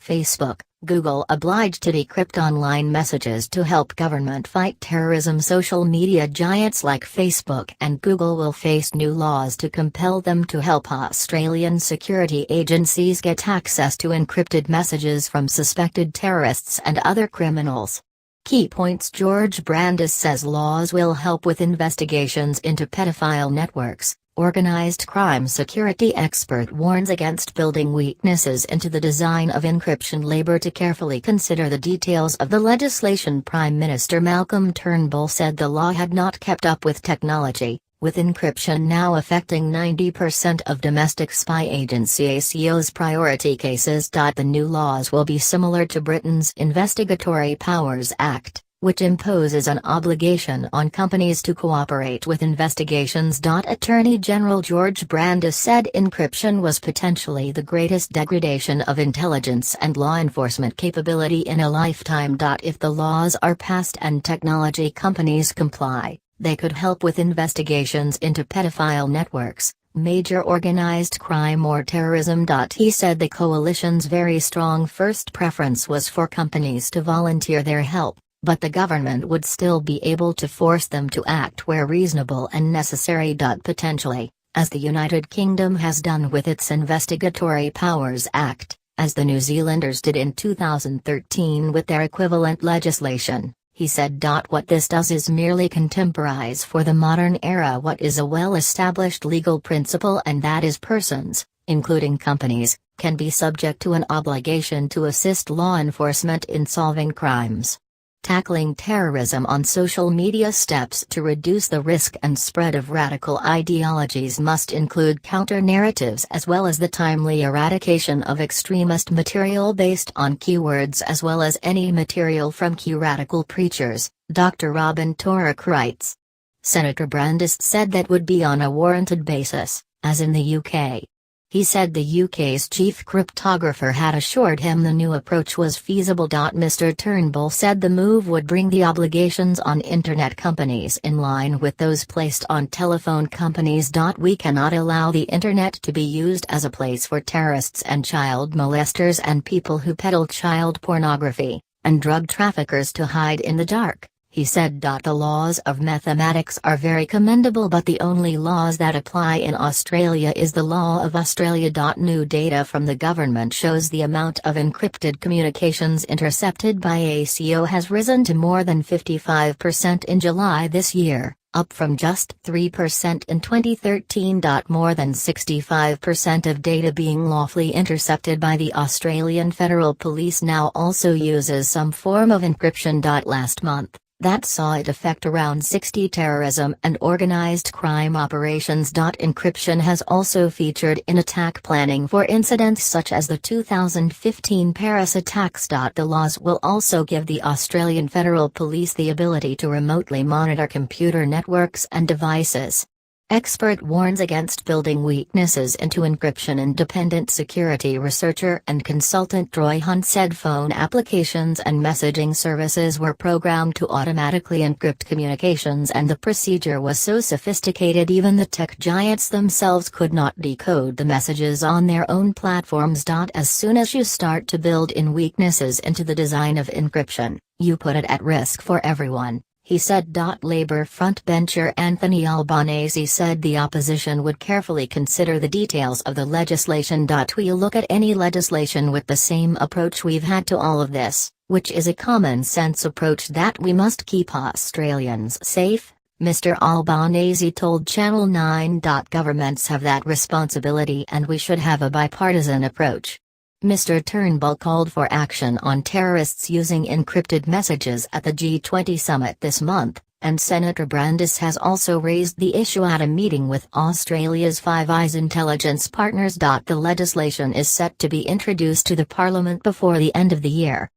Facebook, Google obliged to decrypt online messages to help government fight terrorism. Social media giants like Facebook and Google will face new laws to compel them to help Australian security agencies get access to encrypted messages from suspected terrorists and other criminals. Key points. George Brandis says laws will help with investigations into pedophile networks. Organized crime security expert warns against building weaknesses into the design of encryption. Labor to carefully consider the details of the legislation. Prime Minister Malcolm Turnbull said the law had not kept up with technology, with encryption now affecting 90% of domestic spy agency ACO's priority cases. The new laws will be similar to Britain's Investigatory Powers Act, which imposes an obligation on companies to cooperate with investigations. Attorney General George Brandis said encryption was potentially the greatest degradation of intelligence and law enforcement capability in a lifetime. If the laws are passed and technology companies comply, they could help with investigations into pedophile networks, major organized crime or terrorism. He said the coalition's very strong first preference was for companies to volunteer their help, but the government would still be able to force them to act where reasonable and necessary. Potentially, as the United Kingdom has done with its Investigatory Powers Act, as the New Zealanders did in 2013 with their equivalent legislation, he said. What this does is merely contemporize for the modern era what is a well-established legal principle, and that is persons, including companies, can be subject to an obligation to assist law enforcement in solving crimes. Tackling terrorism on social media. Steps to reduce the risk and spread of radical ideologies must include counter-narratives as well as the timely eradication of extremist material based on keywords, as well as any material from key radical preachers, Dr. Robin Torok writes. Senator Brandis said that would be on a warranted basis, as in the UK. He said the UK's chief cryptographer had assured him the new approach was feasible. Mr. Turnbull said the move would bring the obligations on internet companies in line with those placed on telephone companies. We cannot allow the internet to be used as a place for terrorists and child molesters and people who peddle child pornography, and drug traffickers to hide in the dark, he said. The laws of mathematics are very commendable, but the only laws that apply in Australia is the law of Australia. New data from the government shows the amount of encrypted communications intercepted by ACO has risen to more than 55% in July this year, up from just 3% in 2013. More than 65% of data being lawfully intercepted by the Australian Federal Police now also uses some form of encryption. Last month, that saw it affect around 60 terrorism and organized crime operations. Encryption has also featured in attack planning for incidents such as the 2015 Paris attacks. The laws will also give the Australian Federal Police the ability to remotely monitor computer networks and devices. Expert warns against building weaknesses into encryption. Independent security researcher and consultant Troy Hunt said phone applications and messaging services were programmed to automatically encrypt communications, and the procedure was so sophisticated even the tech giants themselves could not decode the messages on their own platforms. As soon as you start to build in weaknesses into the design of encryption, you put it at risk for everyone, he said. Labour frontbencher Anthony Albanese said the opposition would carefully consider the details of the legislation. We'll look at any legislation with the same approach we've had to all of this, which is a common sense approach that we must keep Australians safe, Mr. Albanese told Channel 9. Governments have that responsibility and we should have a bipartisan approach. Mr. Turnbull called for action on terrorists using encrypted messages at the G20 summit this month, and Senator Brandis has also raised the issue at a meeting with Australia's Five Eyes intelligence partners. The legislation is set to be introduced to the Parliament before the end of the year.